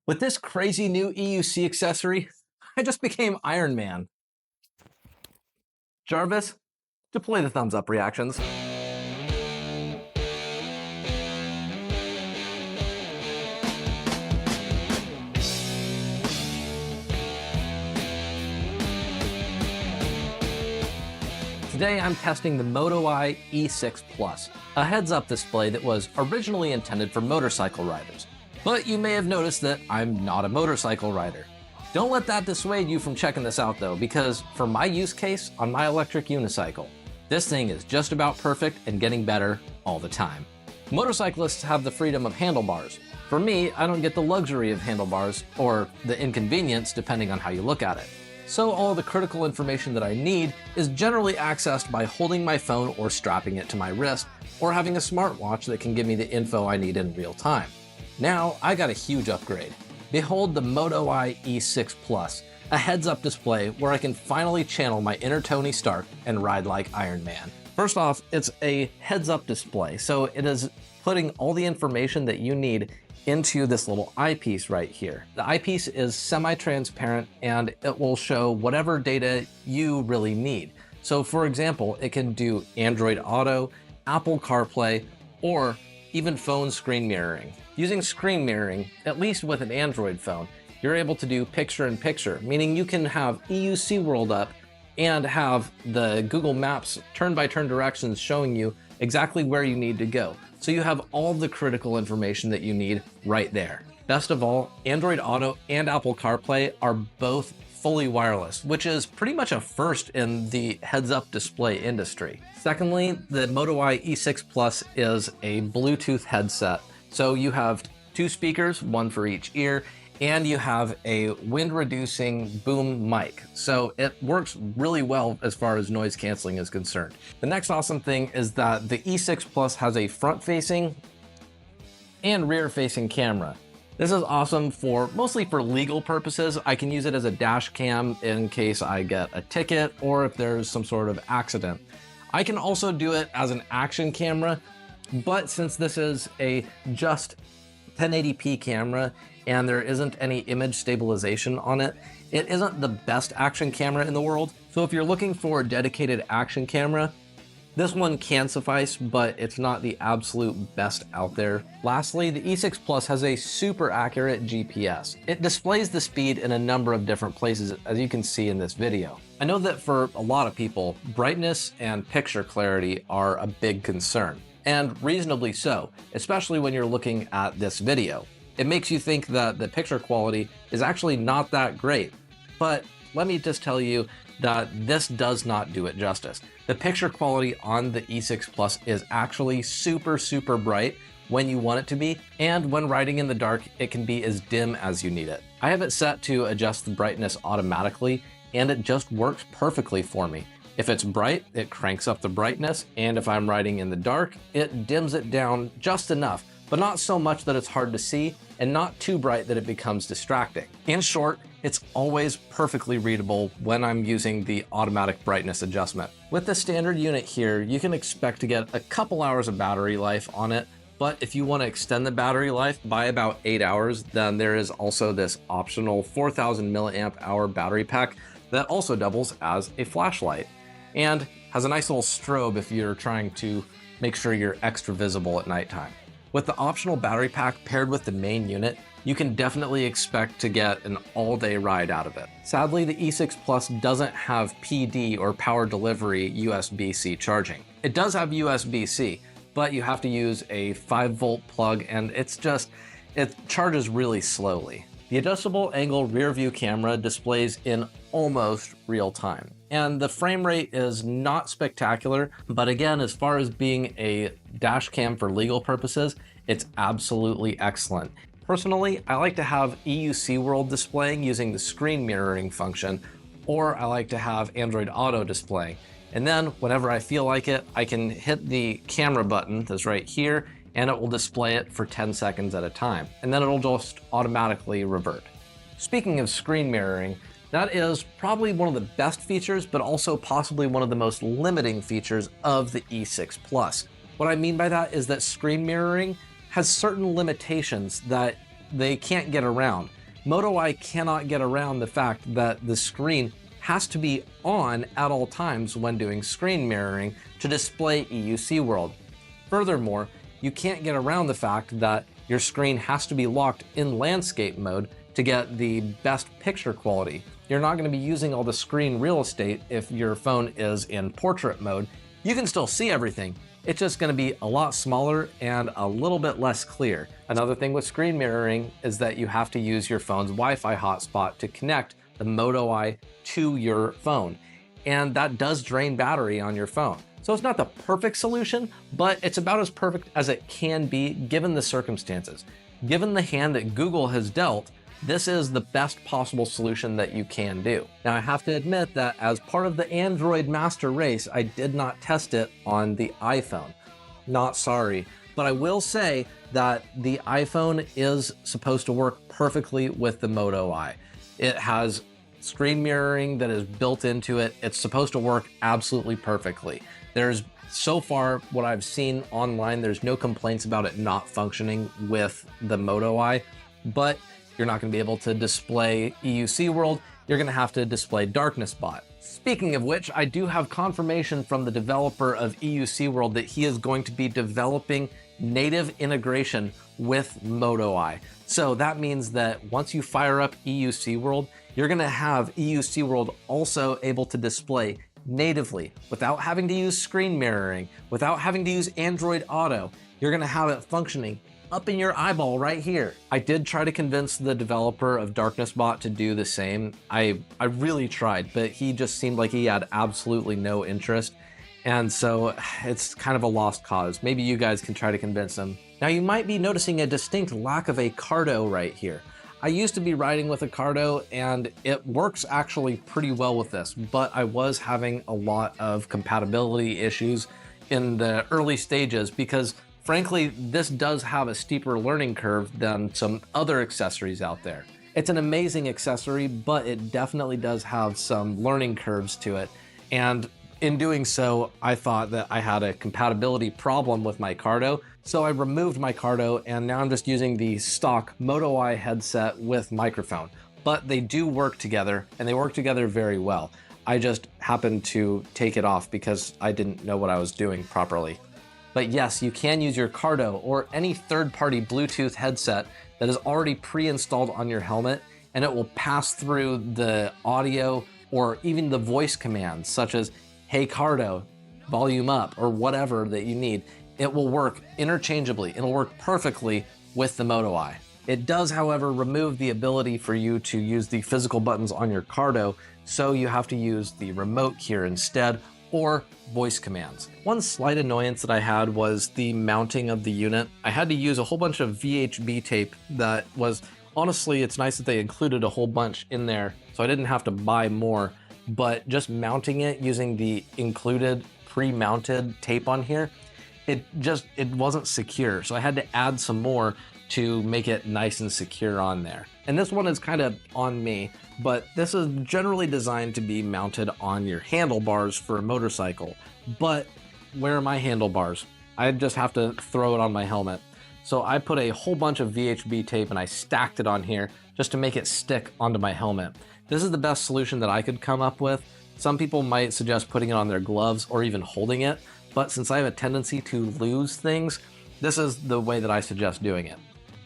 With this crazy new EUC accessory, I just became Iron Man. Jarvis, deploy the thumbs up reactions. Today I'm testing the Motoeye E6 Plus, a heads-up display that was originally intended for motorcycle riders. But you may have noticed that I'm not a motorcycle rider. Don't let that dissuade you from checking this out though, because for my use case on my electric unicycle, this thing is just about perfect and getting better all the time. Motorcyclists have the freedom of handlebars. For me, I don't get the luxury of handlebars, or the inconvenience depending on how you look at it. So all the critical information that I need is generally accessed by holding my phone or strapping it to my wrist, or having a smartwatch that can give me the info I need in real time. Now I got a huge upgrade. Behold the Motoeye E6 Plus, a heads-up display where I can finally channel my inner Tony Stark and ride like Iron Man. First off, it's a heads-up display, so it is putting all the information that you need into this little eyepiece right here. The eyepiece is semi-transparent and it will show whatever data you really need. So for example, it can do Android Auto, Apple CarPlay, or even phone screen mirroring. Using screen mirroring, at least with an Android phone, you're able to do picture-in-picture, meaning you can have EUC World up and have the Google Maps turn-by-turn directions showing you exactly where you need to go. So you have all the critical information that you need right there. Best of all, Android Auto and Apple CarPlay are both fully wireless, which is pretty much a first in the heads-up display industry. Secondly, the Motoeye E6 Plus is a Bluetooth headset. So you have two speakers, one for each ear, and you have a wind-reducing boom mic. So it works really well as far as noise canceling is concerned. The next awesome thing is that the E6 Plus has a front-facing and rear-facing camera. This is awesome mostly for legal purposes. I can use it as a dash cam in case I get a ticket or if there's some sort of accident. I can also do it as an action camera, but since this is a just 1080p camera and there isn't any image stabilization on it, it isn't the best action camera in the world. So if you're looking for a dedicated action camera, this one can suffice, but it's not the absolute best out there. Lastly, the E6 Plus has a super accurate GPS. It displays the speed in a number of different places, as you can see in this video. I know that for a lot of people, brightness and picture clarity are a big concern, and reasonably so, especially when you're looking at this video. It makes you think that the picture quality is actually not that great, but let me just tell you that this does not do it justice. The picture quality on the E6 Plus is actually super bright when you want it to be, and when riding in the dark, it can be as dim as you need it. I have it set to adjust the brightness automatically, and it just works perfectly for me. If it's bright, it cranks up the brightness, and if I'm riding in the dark, it dims it down just enough, but not so much that it's hard to see, and not too bright that it becomes distracting. In short, it's always perfectly readable when I'm using the automatic brightness adjustment. With the standard unit here, you can expect to get a couple hours of battery life on it, but if you want to extend the battery life by about 8 hours, then there is also this optional 4000 milliamp hour battery pack that also doubles as a flashlight and has a nice little strobe if you're trying to make sure you're extra visible at nighttime. With the optional battery pack paired with the main unit, you can definitely expect to get an all-day ride out of it. Sadly, the E6 Plus doesn't have PD or power delivery USB-C charging. It does have USB-C, but you have to use a 5-volt plug and it charges really slowly. The adjustable angle rear view camera displays in almost real time. And the frame rate is not spectacular, but again, as far as being a dash cam for legal purposes, it's absolutely excellent. Personally, I like to have EUC World displaying using the screen mirroring function, or I like to have Android Auto displaying. And then whenever I feel like it, I can hit the camera button that's right here, and it will display it for 10 seconds at a time. And then it'll just automatically revert. Speaking of screen mirroring, that is probably one of the best features, but also possibly one of the most limiting features of the E6 Plus. What I mean by that is that screen mirroring has certain limitations that they can't get around. Motoeye cannot get around the fact that the screen has to be on at all times when doing screen mirroring to display EUC World. Furthermore, you can't get around the fact that your screen has to be locked in landscape mode to get the best picture quality. You're not going to be using all the screen real estate if your phone is in portrait mode. You can still see everything. It's just going to be a lot smaller and a little bit less clear. Another thing with screen mirroring is that you have to use your phone's Wi-Fi hotspot to connect the Motoeye to your phone. And that does drain battery on your phone. So it's not the perfect solution, but it's about as perfect as it can be given the circumstances. Given the hand that Google has dealt, this is the best possible solution that you can do. Now I have to admit that as part of the Android master race, I did not test it on the iPhone. Not sorry, but I will say that the iPhone is supposed to work perfectly with the Motoeye. It has screen mirroring that is built into it. It's supposed to work absolutely perfectly. There's, so far, what I've seen online, there's no complaints about it not functioning with the Motoeye, but you're not going to be able to display EUC World. You're going to have to display Darkness Bot. Speaking of which, I do have confirmation from the developer of EUC World that he is going to be developing native integration with Motoeye. So that means that once you fire up EUC World, you're going to have EUC World also able to display natively without having to use screen mirroring, without having to use Android Auto. You're going to have it functioning up in your eyeball right here. I did try to convince the developer of Darkness Bot to do the same. I really tried, but he just seemed like he had absolutely no interest. And so it's kind of a lost cause. Maybe you guys can try to convince him. Now you might be noticing a distinct lack of a Cardo right here. I used to be riding with a Cardo and it works actually pretty well with this, but I was having a lot of compatibility issues in the early stages because frankly, this does have a steeper learning curve than some other accessories out there. It's an amazing accessory, but it definitely does have some learning curves to it. And in doing so, I thought that I had a compatibility problem with my Cardo. So I removed my Cardo and now I'm just using the stock Motoeye headset with microphone. But they do work together and they work together very well. I just happened to take it off because I didn't know what I was doing properly. But yes, you can use your Cardo or any third-party Bluetooth headset that is already pre-installed on your helmet, and it will pass through the audio or even the voice commands, such as, "Hey Cardo, volume up," or whatever that you need. It will work interchangeably. It'll work perfectly with the Motoeye. It does, however, remove the ability for you to use the physical buttons on your Cardo, so you have to use the remote here instead, or voice commands. One slight annoyance that I had was the mounting of the unit. I had to use a whole bunch of VHB tape that was, honestly, it's nice that they included a whole bunch in there so I didn't have to buy more, but just mounting it using the included pre-mounted tape on here, it wasn't secure. So I had to add some more to make it nice and secure on there. And this one is kind of on me, but this is generally designed to be mounted on your handlebars for a motorcycle. But where are my handlebars? I just have to throw it on my helmet. So I put a whole bunch of VHB tape and I stacked it on here just to make it stick onto my helmet. This is the best solution that I could come up with. Some people might suggest putting it on their gloves or even holding it, but since I have a tendency to lose things, this is the way that I suggest doing it.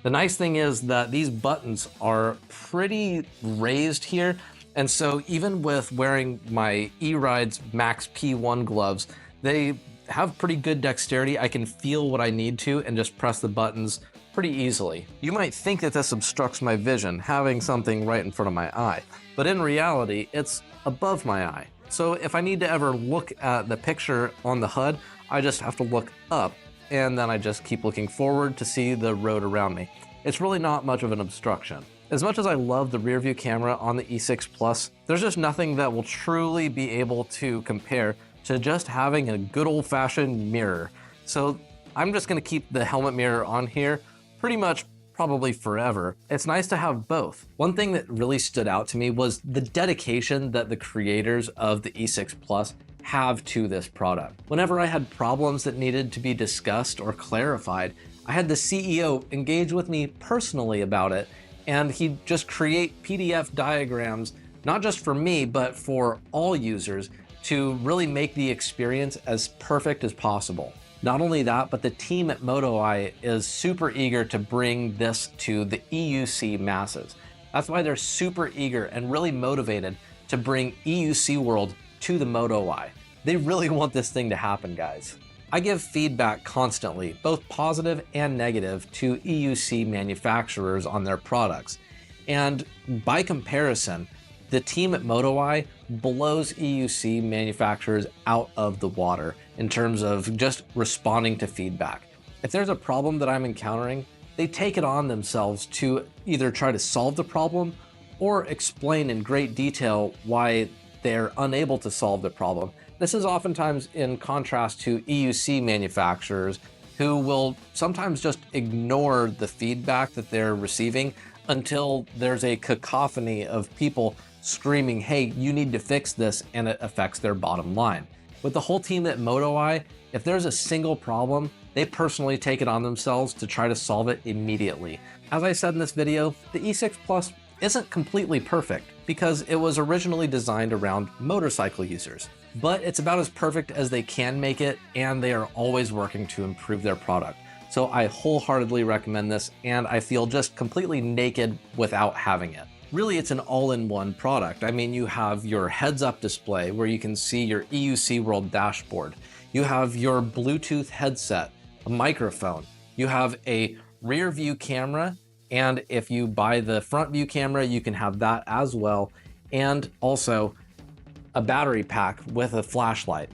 The nice thing is that these buttons are pretty raised here, and so even with wearing my E-Rides Max P1 gloves, they have pretty good dexterity. I can feel what I need to and just press the buttons pretty easily. You might think that this obstructs my vision, having something right in front of my eye, but in reality, it's above my eye. So if I need to ever look at the picture on the HUD, I just have to look up, and then I just keep looking forward to see the road around me. It's really not much of an obstruction. As much as I love the rear view camera on the E6 Plus, there's just nothing that will truly be able to compare to just having a good old-fashioned mirror. So I'm just gonna keep the helmet mirror on here pretty much probably forever. It's nice to have both. One thing that really stood out to me was the dedication that the creators of the E6 Plus have to this product. Whenever I had problems that needed to be discussed or clarified, I had the CEO engage with me personally about it, and he'd just create PDF diagrams, not just for me, but for all users, to really make the experience as perfect as possible. Not only that, but the team at Motoeye is super eager to bring this to the EUC masses. That's why they're super eager and really motivated to bring EUC World to the Motoeye. They really want this thing to happen, guys. I give feedback constantly, both positive and negative, to EUC manufacturers on their products. And by comparison, the team at Motoeye blows EUC manufacturers out of the water in terms of just responding to feedback. If there's a problem that I'm encountering, they take it on themselves to either try to solve the problem or explain in great detail why they're unable to solve the problem. This is oftentimes in contrast to EUC manufacturers who will sometimes just ignore the feedback that they're receiving until there's a cacophony of people screaming, hey, you need to fix this, and it affects their bottom line. With the whole team at Motoeye, if there's a single problem, they personally take it on themselves to try to solve it immediately. As I said in this video, the E6 Plus isn't completely perfect because it was originally designed around motorcycle users, but it's about as perfect as they can make it, and they are always working to improve their product. So I wholeheartedly recommend this, and I feel just completely naked without having it. Really, it's an all-in-one product. I mean, you have your heads-up display where you can see your EUC World dashboard. You have your Bluetooth headset, a microphone. You have a rear view camera, and if you buy the front view camera, you can have that as well. And also a battery pack with a flashlight.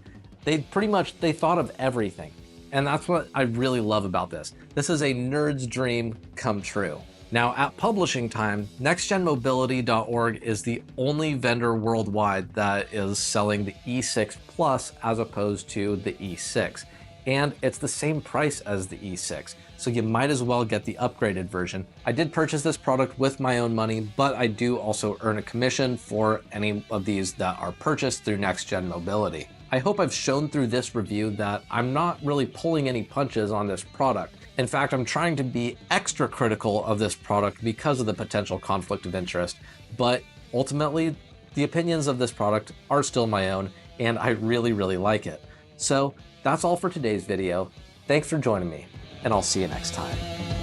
They thought of everything. And that's what I really love about this. This is a nerd's dream come true. Now, at publishing time, nextgenmobility.org is the only vendor worldwide that is selling the E6 Plus as opposed to the E6. And it's the same price as the E6, so you might as well get the upgraded version. I did purchase this product with my own money, but I do also earn a commission for any of these that are purchased through Next Gen Mobility. I hope I've shown through this review that I'm not really pulling any punches on this product. In fact, I'm trying to be extra critical of this product because of the potential conflict of interest, but ultimately, the opinions of this product are still my own, and I really, really like it. So that's all for today's video. Thanks for joining me, and I'll see you next time.